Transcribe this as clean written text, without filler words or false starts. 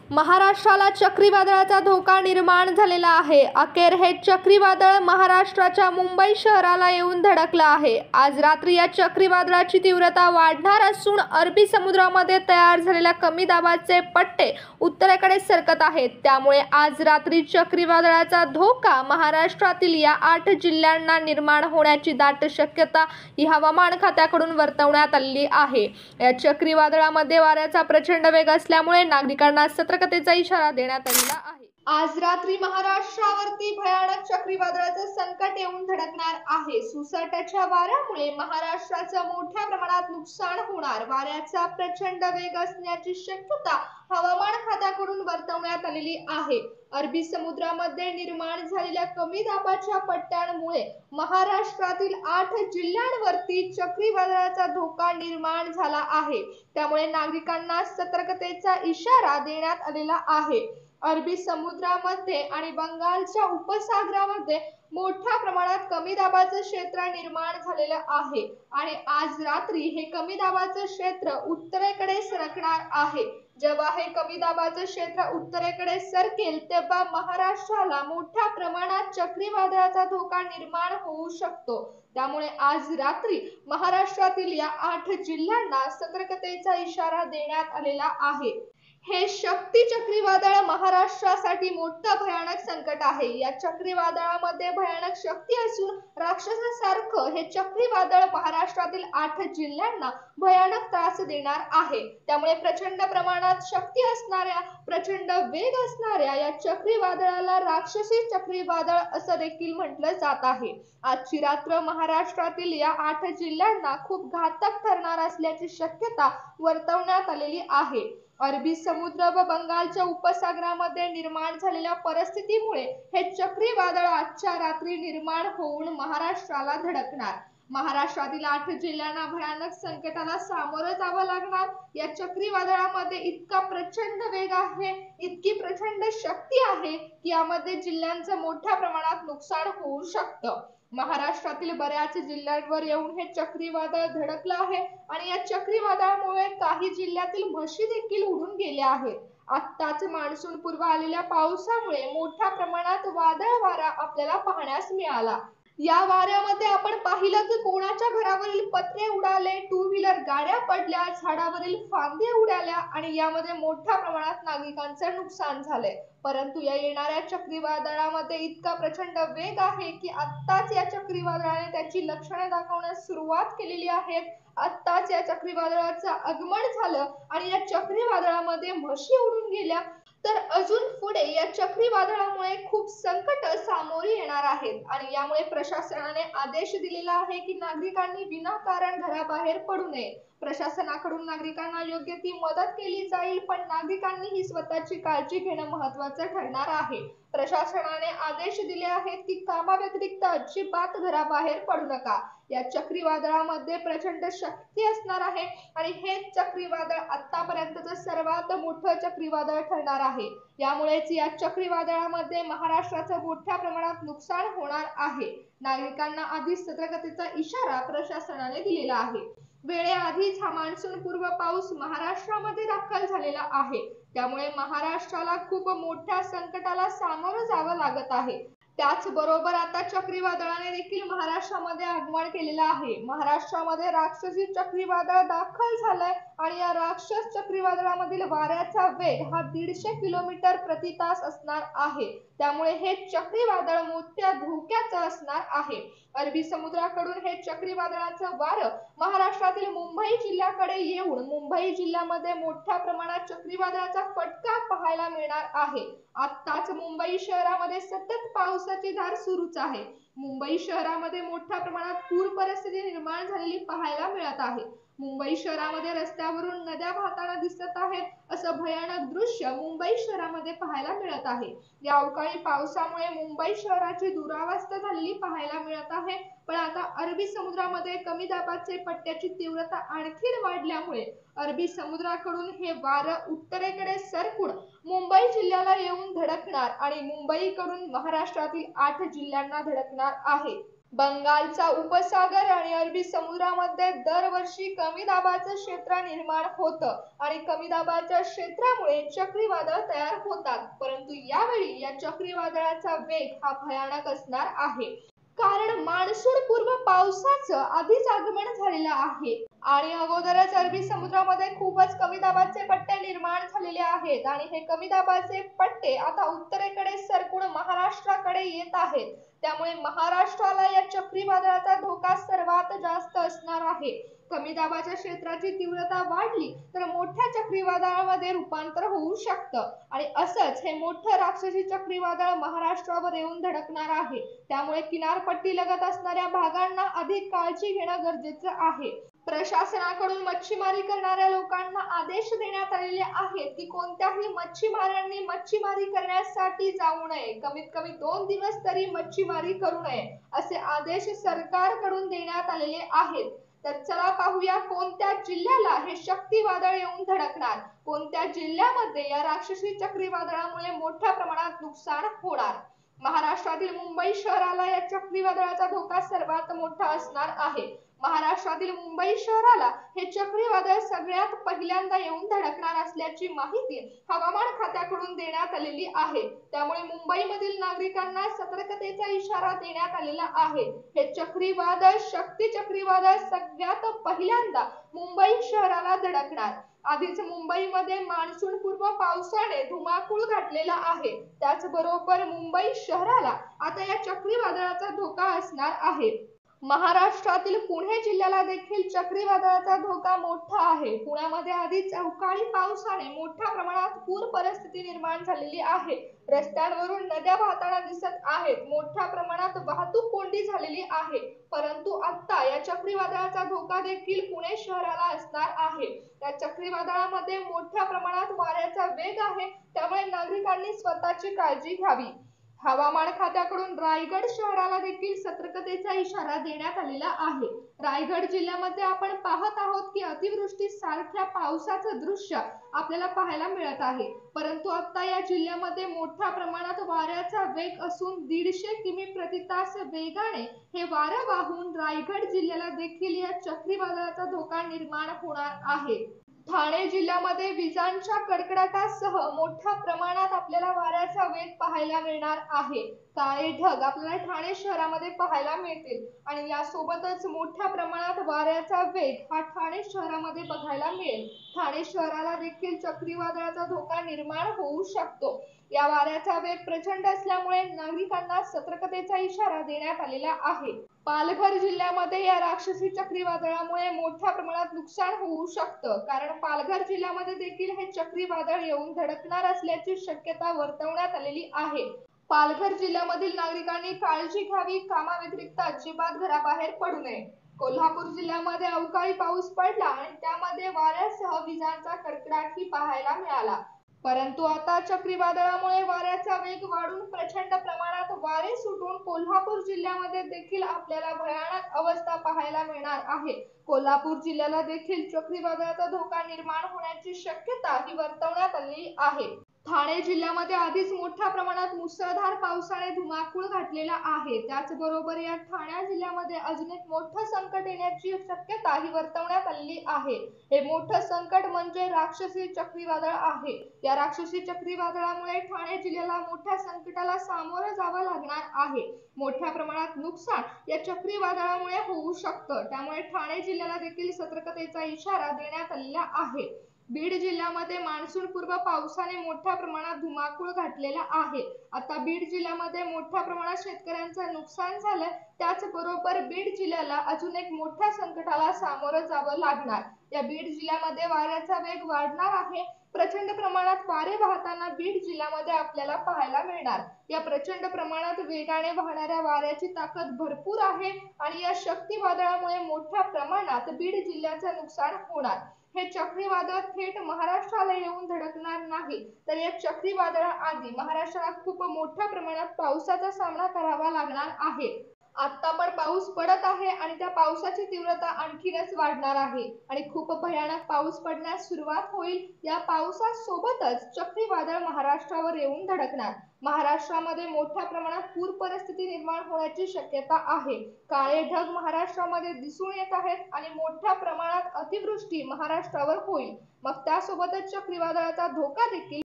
महाराष्ट्राला चक्रीवादळाचा धोका निर्माण झालेला आहे। अखेर हे चक्रीवादळ महाराष्ट्राच्या मुंबई शहराला येऊन धडकलं आहे। आज रात्री या चक्रीवादळाची तीव्रता वाढणार असून अरबी समुद्रामध्ये तयार झालेल्या कमी दाबाचे पट्टे उत्तरेकडे सरकत आहेत। त्यामुळे आज रात्री चक्रीवादळाचा धोका महाराष्ट्रातील या 8 जिल्ह्यांना निर्माण होण्याची दाट शक्यता हवामान खात्याकडून वर्तवण्यात आली आहे। या चक्रीवादळामध्ये वाऱ्याचा प्रचंड वेग असल्यामुळे नागरिकांना सतर्कतेचा इशारा देण्यात आलेला आहे। आज रात्री महाराष्ट्रावरती भयानक चक्रीवादळाचं संकट येऊन धडकणार आहे। सुसाट्याच्या वाऱ्यामुळे महाराष्ट्राचं मोठ्या प्रमाणात नुकसान होणार, वाऱ्याचा प्रचंड वेग असण्याची शक्यता हवामान खात्याकडून वर्तवण्यात आलेली आहे। अरबी समुद्रामध्ये निर्माण झालेल्या कमी दाबाच्या पट्ट्यांमुळे महाराष्ट्रातील 8 जिल्ह्यांवरती चक्रीवादळाचा धोका निर्माण झाला आहे। त्यामुळे नागरिकांना सतर्कतेचा इशारा देण्यात आलेला आहे। अरबी समुद्रामध्ये आणि बंगालच्या उपसागरामध्ये मोठ्या प्रमाणात कमी दाबाचं क्षेत्र निर्माण झालेलं आहे आणि आज रात्री हे कमी दाबाचं क्षेत्र उत्तरेकडे सरकणार आहे। जेव्हा हे कमी दाबाचं क्षेत्र उत्तरेकडे सरकेल तेव्हा महाराष्ट्राला मोठ्या प्रमाणात चक्रीवादळाचा धोका निर्माण होऊ शकतो। त्यामुळे आज रात्री महाराष्ट्रातील या 8 जिल्ह्यांना सतर्कतेचा इशारा देण्यात आलेला आहे। हे शक्ती चक्रीवादळ महाराष्ट्रासाठी मोठं भयानक संकट आहे। या चक्रीवादळामध्ये भयानक शक्ती असून राक्षसासारखं हे चक्रीवादळ महाराष्ट्रातील 8 जिल्ह्यांना भयानक त्रास देणार आहे। त्यामुळे प्रचंड प्रमाणात शक्ती असणाऱ्या, प्रचंड वेग असणाऱ्या या चक्रीवादळाला राक्षसी चक्रीवादळ असं देखील म्हटलं जात आहे। आजची रात्र महाराष्ट्रातील या 8 जिल्ह्यांना खूप घातक ठरणार असल्याची शक्यता वर्तवण्यात आलेली आहे। अरबी समुद्र व बंगालच्या उपसागरामध्ये निर्माण झालेल्या परिस्थितीमुळे हे चक्रीवादळ आजच्या रात्री निर्माण होऊन महाराष्ट्राला धडकणार। महाराष्ट्रातील 8 जिल्ह्यांना भयानक संकटाला सामोरं जावं लागणार। या चक्रीवादळामध्ये इतका प्रचंड वेग आहे, इतकी प्रचंड शक्ती आहे की यामध्ये जिल्ह्यांचं मोठ्या प्रमाणात नुकसान होऊ शकतं। महाराष्ट्रातील बऱ्याच जिल्ह्यांवर येऊन हे चक्रीवादळ धडकलं आहे आणि या चक्रीवादळामुळे काही जिल्ह्यातील म्हशी देखील उडून गेल्या आहेत। आत्ताच मान्सून पूर्व आलेल्या पावसामुळे मोठ्या प्रमाणात वादळ वारा आपल्याला पाहण्यास मिळाला। या वाऱ्यामध्ये आपण पाहिलं की कोणाच्या घरावरील पत्रे उडाले, टू व्हीलर गाड्या पडल्या, झाडावरील फांदे उडाल्या आणि यामध्ये मोठ्या प्रमाणात नागरिकांचं नुकसान झालंय। परंतु या येणाऱ्या चक्रीवादळामध्ये इतका प्रचंड वेग आहे की आत्ताच या चक्रीवादळाने त्याची लक्षणे दाखवण्यास सुरुवात केलेली आहे। आत्ताच या चक्रीवादळाचं आगमन झालं आणि या चक्रीवादळामध्ये म्हशी उडून गेल्या, तर अजून पुढे या चक्रीवादळामुळे खूप संकट सामोरी येणार आहेत आणि यामुळे प्रशासनाने आदेश दिलेला आहे की नागरिकांनी विनाकारण घराबाहेर पडू नये। प्रशासनाकडून नागरिकांना योग्य ती मदत केली जाईल, पण नागरिकांनी ही स्वतःची काळजी घेणं महत्त्वाचं ठरणार आहे। प्रशासनाने आदेश दिले आहेत की कामाव्यतिरिक्त अजिबात घराबाहेर पडू नका। या चक्रीवादळामध्ये प्रचंड शक्ती असणार आहे आणि हे चक्रीवादळ आतापर्यंतचं सर्वात मोठं चक्रीवादळ ठरणार आहे। यामुळेच या चक्रीवादळामध्ये महाराष्ट्राचं मोठ्या प्रमाणात नुकसान होणार आहे। नागरिकांना आधीच सतर्कतेचा इशारा प्रशासनाने दिलेला आहे। वेळेआधीच हा मान्सून पूर्व पाऊस महाराष्ट्रामध्ये दाखल झालेला आहे। त्यामुळे महाराष्ट्राला खूप मोठ्या संकटाला सामोरं जावं लागत आहे। त्याचबरोबर आता चक्रीवादळाने देखील महाराष्ट्रामध्ये आगमन केलेलं आहे। महाराष्ट्रामध्ये राक्षसी चक्रीवादळ दाखल झालंय आणि या राक्षस चक्रीवादळामधील वाऱ्याचा वेग हा 150 किलोमीटर प्रति तास असणार आहे। त्यामुळे हे चक्रीवादळ मोठ्या धोक्याचं असणार आहे। अरबी समुद्राकडून हे चक्रीवादळाचं वारं महाराष्ट्रातील मुंबई जिल्ह्याकडे येऊन मुंबई जिल्ह्यामध्ये मोठ्या प्रमाणात चक्रीवादळाचा फटका पाहायला मिळणार आहे। आत्ताच मुंबई शहरामध्ये सतत पावसाची धार सुरूच आहे। मुंबई शहरामध्ये मोठ्या प्रमाणात पूर परिस्थिती निर्माण झालेली पाहायला मिळत आहे। मुंबई शहरामध्ये रस्त्यावरून नद्या वाहताना दिसत आहेत, असं भयानक दृश्य मुंबई शहरामध्ये पाहायला मिळत आहे। या अवकाळी पावसामुळे मुंबई शहराची दुरावस्था झालेली पाहायला मिळत आहे। पण आता अरबी समुद्रामध्ये कमी दाबाचे पट्ट्याची तीव्रता आणखी वाढल्यामुळे अरबी समुद्राकडून हे वारं उत्तरेकडे सरकून मुंबई जिल्ह्याला येऊन धडकणार आणि मुंबईकडून महाराष्ट्रातील 8 जिल्ह्यांना धडकणार आहे। बंगालचा उपसागर आणि अरबी समुद्रामध्ये दरवर्षी कमी दाबाचं क्षेत्र निर्माण होतं आणि कमी दाबाच्या क्षेत्रामुळे चक्रीवादळ तयार होतात. परंतु यावेळी या चक्रीवादळाचा वेग हा भयानक असणार आहे. कारण मान्सून पूर्व पावसाचं आधीच आगमन झालेलं आहे आणि अगोदरच अरबी समुद्रामध्ये खूपच कमी दाबाचे पट्टे निर्माण झालेले आहेत आणि हे कमी दाबाचे पट्टे आता उत्तरेकडे सरकून महाराष्ट्राकडे येत आहेत. त्यामुळे महाराष्ट्राला या चक्रीवादळाचा धोका सर्वात जास्त असणार आहे. कमी दाबाच्या क्षेत्राची तीव्रता वाढली तर मोठ्या चक्रीवादळामध्ये रूपांतर होऊ शकतं आणि असंच हे मोठं राक्षसी चक्रीवादळ महाराष्ट्रावर येऊन धडकणार आहे. त्यामुळे किनारपट्टी लगत असणाऱ्या भागांना अधिक काळजी घेणं गरजेचं आहे. प्रशासनाकडून मच्छीमारी करणाऱ्या लोकांना आदेश देण्यात आलेले आहेत की कोणत्याही मच्छीमारांनी मच्छीमारी करण्यासाठी जाऊ नये. कमीत कमी 2 दिवस तरी मच्छीमारी करू नये असे आदेश सरकारकडून देण्यात आलेले आहेत. तर चला पाहूया कोणत्या जिल्ह्याला हे चक्रीवादळ येऊन धडकणार, कोणत्या जिल्ह्यामध्ये या राक्षसी चक्रीवादळामुळे मोठ्या प्रमाणात नुकसान होणार. महाराष्ट्रातील मुंबई शहराला या चक्रीवादळाचा धोका सर्वात मोठा असणार आहे. महाराष्ट्रातील मुंबई शहराला हे चक्रीवादळ सगळ्यात पहिल्यांदा येऊन धडकणार असल्याची माहिती हवामान खात्याकडून देण्यात आलेली आहे. त्यामुळे मुंबईमधील नागरिकांना सतर्कतेचा इशारा देण्यात आलेला आहे. हे चक्रीवादळ शक्ती चक्रीवादळ सगळ्यात पहिल्यांदा मुंबई शहराला धडकणार. आधीच मुंबईमध्ये मान्सून पूर्व पावसाने धुमाकूळ घातलेला आहे. त्याचबरोबर मुंबई शहराला आता या चक्रीवादळाचा धोका असणार आहे. महाराष्ट्रातील पुणे जिल्ह्याला देखील चक्रीवादळाचा धोका मोठा आहे. पुण्यामध्ये आधीच अवकाळी पावसाने मोठ्या प्रमाणात पूर परिस्थिती निर्माण झालेली आहे. रस्त्यांवरून नद्या वाहताना दिसत आहेत. मोठ्या प्रमाणात वाहतूक कोंडी झालेली आहे. परंतु आता या चक्रीवादळाचा धोका देखील पुणे शहराला असणार आहे. या चक्रीवादळामध्ये मोठ्या प्रमाणात वाऱ्याचा वेग आहे. त्यामुळे नागरिकांनी स्वतःची काळजी घ्यावी. हवामान खात्याकडून रायगड शहराला देखील सतर्कतेचा इशारा देण्यात आलेला आहे. रायगड जिल्ह्यामध्ये आपण पाहत आहोत की अतिवृष्टी सारख्या पावसाचं दृश्य आपल्याला पाहायला मिळत आहे. परंतु आता या जिल्ह्यामध्ये मोठ्या प्रमाणात वाऱ्याचा वेग असून 150 किमी प्रति तास वेगाने हे वारं वाहून रायगड जिल्ह्याला देखील या चक्रीवादळाचा धोका निर्माण होणार आहे. ठाणे जिल्ह्यामध्ये विजांच्या कडकडाटासह मोठ्या प्रमाणात आपल्याला वाऱ्याचा वेग पाहायला मिळणार आहे. काळे ढग आपल्याला ठाणे शहरामध्ये पाहायला मिळतील आणि यासोबतच मोठ्या प्रमाणात वाऱ्याचा वेग हा ठाणे शहरामध्ये बघायला मिळेल. ठाणे शहराला देखील चक्रीवादळाचा धोका निर्माण होऊ शकतो. या वाऱ्याचा वेग प्रचंड असल्यामुळे नागरिकांना सतर्कतेचा इशारा देण्यात आलेला आहे. पालघर जिल्ह्यामध्ये या राक्षसी चक्रीवादळामुळे मोठ्या प्रमाणात नुकसान होऊ शकतं. कारण पालघर जिल्ह्यामध्ये देखील हे चक्रीवादळ येऊन धडकणार असल्याची शक्यता वर्तवण्यात आलेली आहे. पालघर जिल्ह्यामधील नागरिकांनी काळजी घ्यावी. कामाव्यतिरिक्त अजिबात घराबाहेर पडू नये. कोल्हापूर जिल्ह्यामध्ये अवकाळी पाऊस पडला आणि त्यामध्ये वाऱ्यासह विजांचा कडकडाटही पाहायला मिळाला. परंतु आता चक्रीवादळामुळे वाऱ्याचा वेग वाढून प्रचंड प्रमाणात वारे सुटून कोल्हापूर जिल्ह्यामध्ये देखील आपल्याला भयानक अवस्था पाहायला मिळणार आहे. कोल्हापूर जिल्ह्याला देखील चक्रीवादळाचा धोका निर्माण होण्याची शक्यता ही वर्तवण्यात आलेली आहे. ठाणे जिल्ह्यामध्ये आधीच मोठ्या प्रमाणात मुसळधार पावसाने धुमाकूळ घातलेला आहे. त्याचबरोबर या ठाणे जिल्ह्यामध्ये अजून एक मोठं संकट येण्याची शक्यता ही वर्तवण्यात आलेली आहे. हे मोठं संकट म्हणजे राक्षसी चक्रीवादळ आहे. या राक्षसी चक्रीवादळामुळे ठाणे जिल्ह्याला मोठ्या संकटाला सामोरं जावं लागणार आहे. मोठ्या प्रमाणात नुकसान या चक्रीवादळामुळे होऊ शकतं. त्यामुळे ठाणे जिल्ह्याला देखील सतर्कतेचा इशारा देण्यात आलेला आहे. बीड जिल्ह्यामध्ये मान्सून पूर्व पावसाने मोठ्या प्रमाणात धुमाकूळ घातलेला आहे. आता बीड जिल्ह्यामध्ये मोठ्या प्रमाणात शेतकऱ्यांचं नुकसान झालंय. त्याचबरोबर बीड जिल्ह्याला अजून एक मोठ्या संकटाला सामोरं जावं लागणार. या बीड जिल्ह्यामध्ये वाऱ्याचा वेग वाढणार आहे. प्रचंड प्रमाणात वारे वाहताना बीड जिल्ह्यामध्ये आपल्याला पाहायला मिळणार. या प्रचंड प्रमाणात वेगाने वाहणाऱ्या वाऱ्याची ताकद भरपूर आहे आणि या चक्रीवादळामुळे मोठ्या प्रमाणात बीड जिल्ह्याचं नुकसान होणार. हे चक्रीवादळ थेट महाराष्ट्राला येऊन धडकणार नाही, तर या चक्रीवादळाआधी महाराष्ट्राला खूप मोठ्या प्रमाणात पावसाचा सामना करावा लागणार आहे. आता पण पाऊस पडत आहे आणि त्या पावसाची तीव्रता आणखीनच वाढणार आहे आणि खूप भयानक पाऊस पडण्यास सुरुवात होईल. या पावसासोबतच चक्रीवादळ महाराष्ट्रावर येऊन धडकणार. महाराष्ट्रामध्ये मोठ्या प्रमाणात पूर परिस्थिती निर्माण होण्याची शक्यता आहे. काळे ढग महाराष्ट्रामध्ये दिसून येत आहेत आणि मोठ्या प्रमाणात अतिवृष्टी महाराष्ट्रावर होईल. मग त्यासोबतच चक्रीवादळाचा धोका देखील